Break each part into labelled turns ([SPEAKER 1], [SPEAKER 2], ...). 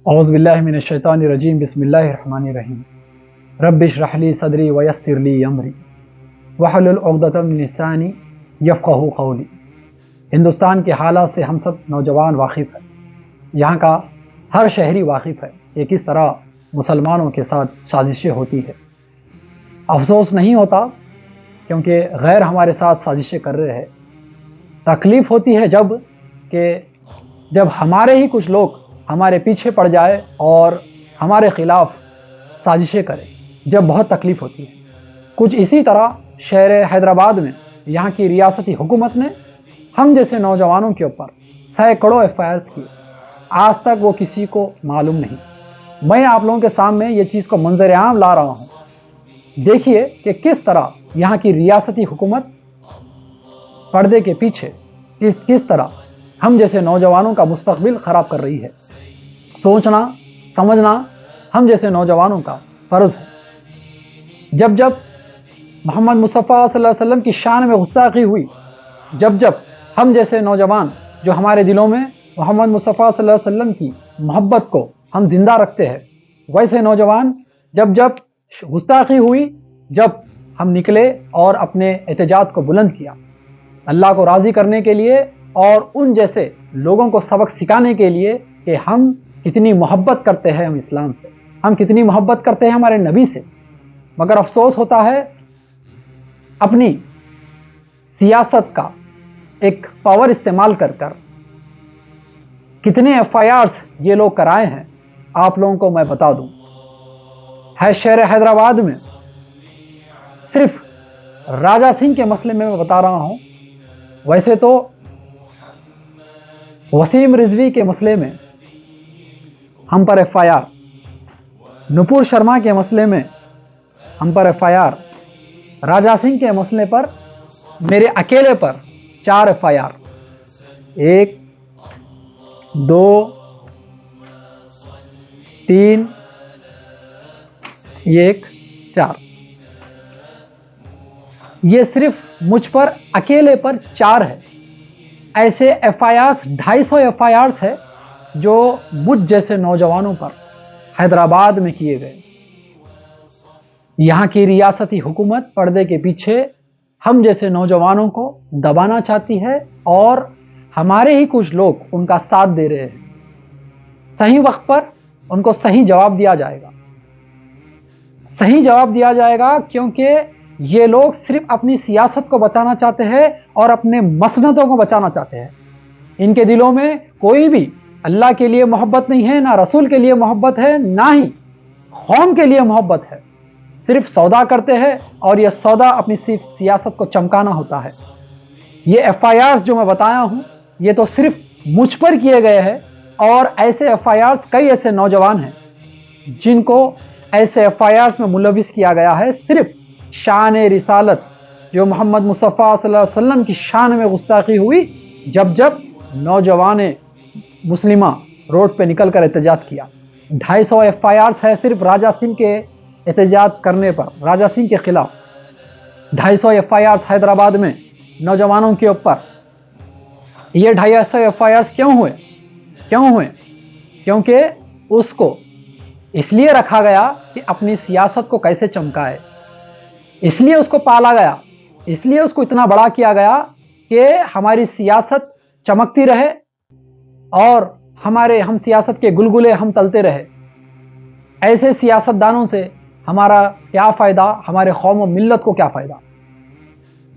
[SPEAKER 1] اعوذ باللہ من الشیطان الرجیم بسم اللہ الرحمن الرحیم رب اشرح لی صدری ویسر لی امری واحلل عقدۃ من لسانی یفقہوا قولی۔ ہندوستان کے حالات سے ہم سب نوجوان واقف ہیں، یہاں کا ہر شہری واقف ہے کہ کس طرح مسلمانوں کے ساتھ سازشیں ہوتی ہے۔ افسوس نہیں ہوتا کیونکہ غیر ہمارے ساتھ سازشیں کر رہے ہیں، تکلیف ہوتی ہے جب ہمارے ہی کچھ لوگ ہمارے پیچھے پڑ جائے اور ہمارے خلاف سازشیں کرے، جب بہت تکلیف ہوتی ہے۔ کچھ اسی طرح شہر حیدرآباد میں یہاں کی ریاستی حکومت نے ہم جیسے نوجوانوں کے اوپر سینکڑوں FIRs کیے، آج تک وہ کسی کو معلوم نہیں۔ میں آپ لوگوں کے سامنے یہ چیز کو منظر عام لا رہا ہوں، دیکھیے کہ کس طرح یہاں کی ریاستی حکومت پردے کے پیچھے کس طرح ہم جیسے نوجوانوں کا مستقبل خراب کر رہی ہے۔ سوچنا سمجھنا ہم جیسے نوجوانوں کا فرض ہے۔ جب محمد مصطفیٰ صلی اللہ علیہ وسلم کی شان میں گستاخی ہوئی، جب ہم جیسے نوجوان جو ہمارے دلوں میں محمد مصطفیٰ صلی اللہ علیہ وسلم کی محبت کو ہم زندہ رکھتے ہیں، ویسے نوجوان جب گستاخی ہوئی، جب ہم نکلے اور اپنے احتجاج کو بلند کیا اللہ کو راضی کرنے کے لیے اور ان جیسے لوگوں کو سبق سکھانے کے لیے کہ ہم کتنی محبت کرتے ہیں ہم اسلام سے، ہم کتنی محبت کرتے ہیں ہمارے نبی سے۔ مگر افسوس ہوتا ہے اپنی سیاست کا ایک پاور استعمال کر کتنے FIRs یہ لوگ کرائے ہیں، آپ لوگوں کو میں بتا دوں۔ ہے شہر حیدرآباد میں صرف راجہ سنگھ کے مسئلے میں بتا رہا ہوں، ویسے تو وسیم رضوی کے مسئلے میں ہم پر FIR، نپور شرما کے مسئلے میں ہم پر FIR، راجہ سنگھ کے مسئلے پر میرے اکیلے پر 4 FIR، 1 2 3 1 4، یہ صرف مجھ پر اکیلے پر 4 ہے۔ ایسے FIRs 250 FIRs ہے جو مجھ جیسے نوجوانوں پر حیدرآباد میں کیے گئے۔ یہاں کی ریاستی حکومت پردے کے پیچھے ہم جیسے نوجوانوں کو دبانا چاہتی ہے اور ہمارے ہی کچھ لوگ ان کا ساتھ دے رہے ہیں۔ صحیح وقت پر ان کو صحیح جواب دیا جائے گا، صحیح جواب دیا جائے گا، کیونکہ یہ لوگ صرف اپنی سیاست کو بچانا چاہتے ہیں اور اپنے مسندوں کو بچانا چاہتے ہیں۔ ان کے دلوں میں کوئی بھی اللہ کے لیے محبت نہیں ہے، نہ رسول کے لیے محبت ہے، نہ ہی قوم کے لیے محبت ہے۔ صرف سودا کرتے ہیں اور یہ سودا اپنی صرف سیاست کو چمکانا ہوتا ہے۔ یہ FIRs جو میں بتایا ہوں یہ تو صرف مجھ پر کیے گئے ہیں، اور ایسے FIRs کئی ایسے نوجوان ہیں جن کو ایسے FIRs میں ملوث کیا گیا ہے۔ صرف شان رسالت جو محمد مصطفیٰ صلی اللہ علیہ وسلم کی شان میں گستاخی ہوئی، جب نوجوان مسلمہ روڈ پہ نکل کر احتجاج کیا۔ 250 FIRs ہے صرف راجہ سنگھ کے احتجاج کرنے پر، راجہ سنگھ کے خلاف 250 FIRs حیدرآباد میں نوجوانوں کے اوپر۔ یہ 250 FIRs کیوں ہوئے؟ کیونکہ اس کو اس لیے رکھا گیا کہ اپنی سیاست کو کیسے چمکائے، اس لیے اس کو پالا گیا، اس لیے اس کو اتنا بڑا کیا گیا کہ ہماری سیاست چمکتی رہے اور ہم سیاست کے گلگلے ہم تلتے رہے۔ ایسے سیاست دانوں سے ہمارا کیا فائدہ، ہمارے قوم و ملت کو کیا فائدہ؟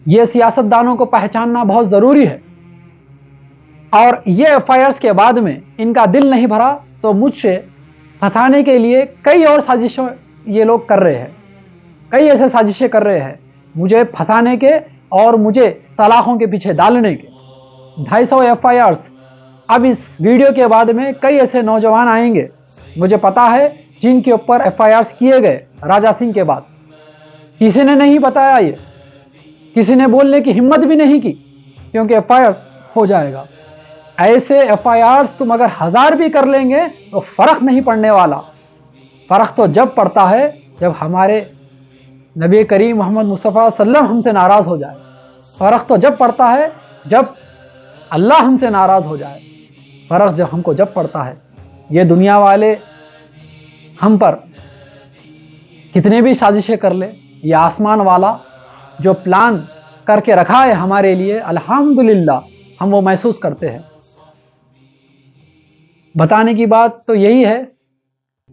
[SPEAKER 1] یہ سیاست دانوں کو پہچاننا بہت ضروری ہے۔ اور یہ FIRs کے بعد میں ان کا دل نہیں بھرا تو مجھ سے پھنسانے کے لیے کئی اور سازشیں یہ لوگ کر رہے ہیں، کئی ایسے سازشیں کر رہے ہیں مجھے پھنسانے کے اور مجھے سلاخوں کے پیچھے ڈالنے کے۔ 250 FIRs، اب اس ویڈیو کے بعد میں کئی ایسے نوجوان آئیں گے مجھے پتا ہے جن کے اوپر FIRs کیے گئے راجہ سنگھ کے بعد۔ کسی نے نہیں بتایا، یہ کسی نے بولنے کی ہمت بھی نہیں کی، کیونکہ FIRs ہو جائے گا۔ ایسے FIRs تم اگر 1000 بھی کر لیں گے تو فرق نہیں پڑنے والا۔ فرق تو جب پڑتا ہے جب ہمارے نبی کریم محمد مصطفیٰ صلی اللہ علیہ وسلم ہم سے ناراض ہو جائے۔ فرق تو جب پڑتا ہے جب اللہ ہم سے ناراض ہو جائے۔ فرق جب ہم کو جب پڑتا ہے یہ دنیا والے ہم پر کتنے بھی سازشیں کر لے، یہ آسمان والا جو پلان کر کے رکھا ہے ہمارے لیے، الحمدللہ ہم وہ محسوس کرتے ہیں۔ بتانے کی بات تو یہی ہے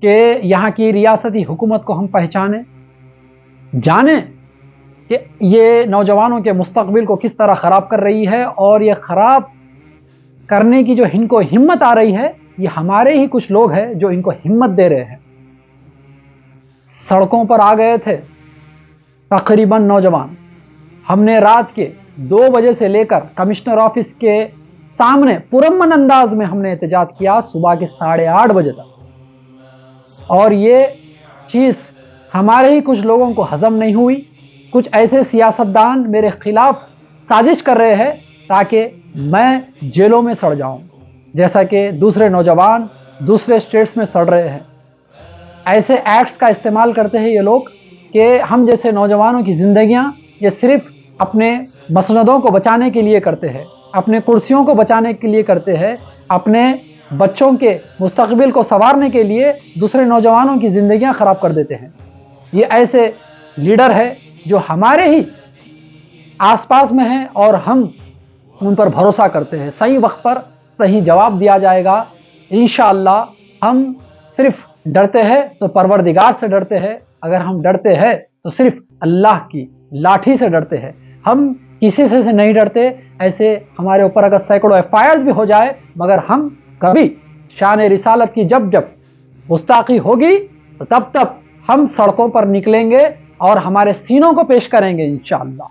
[SPEAKER 1] کہ یہاں کی ریاستی حکومت کو ہم پہچانیں، جانیں کہ یہ نوجوانوں کے مستقبل کو کس طرح خراب کر رہی ہے، اور یہ خراب کرنے کی جو ان کو ہمت آ رہی ہے، یہ ہمارے ہی کچھ لوگ ہیں جو ان کو ہمت دے رہے ہیں۔ سڑکوں پر آ گئے تھے تقریباً نوجوان، ہم نے رات کے 2 بجے سے لے کر کمشنر آفس کے سامنے پرامن انداز میں ہم نے احتجاج کیا صبح کے 8:30 بجے تک، اور یہ چیز ہمارے ہی کچھ لوگوں کو ہضم نہیں ہوئی۔ کچھ ایسے سیاستدان میرے خلاف سازش کر رہے ہیں تاکہ میں جیلوں میں سڑ جاؤں، جیسا کہ دوسرے نوجوان دوسرے اسٹیٹس میں سڑ رہے ہیں۔ ایسے ایکٹس کا استعمال کرتے ہیں یہ لوگ کہ ہم جیسے نوجوانوں کی زندگیاں یہ صرف اپنے مسندوں کو بچانے کے لیے کرتے ہیں، اپنے کرسیوں کو بچانے کے لیے کرتے ہیں، اپنے بچوں کے مستقبل کو سنوارنے کے لیے دوسرے نوجوانوں کی زندگیاں خراب کر دیتے ہیں۔ یہ ایسے لیڈر ہے جو ہمارے ہی آس پاس میں ہیں، اور ہم ان پر بھروسہ کرتے ہیں۔ صحیح وقت پر صحیح جواب دیا جائے گا انشاءاللہ۔ ہم صرف ڈرتے ہیں تو پروردگار سے ڈرتے ہیں، اگر ہم ڈرتے ہیں تو صرف اللہ کی لاٹھی سے ڈرتے ہیں، ہم کسی سے نہیں ڈرتے۔ ایسے ہمارے اوپر اگر سینکڑوں FIRs بھی ہو جائے، مگر ہم کبھی شان رسالت کی جب گستاخی ہوگی تو تب ہم سڑکوں پر نکلیں گے اور ہمارے سینوں کو پیش کریں گے انشاءاللہ۔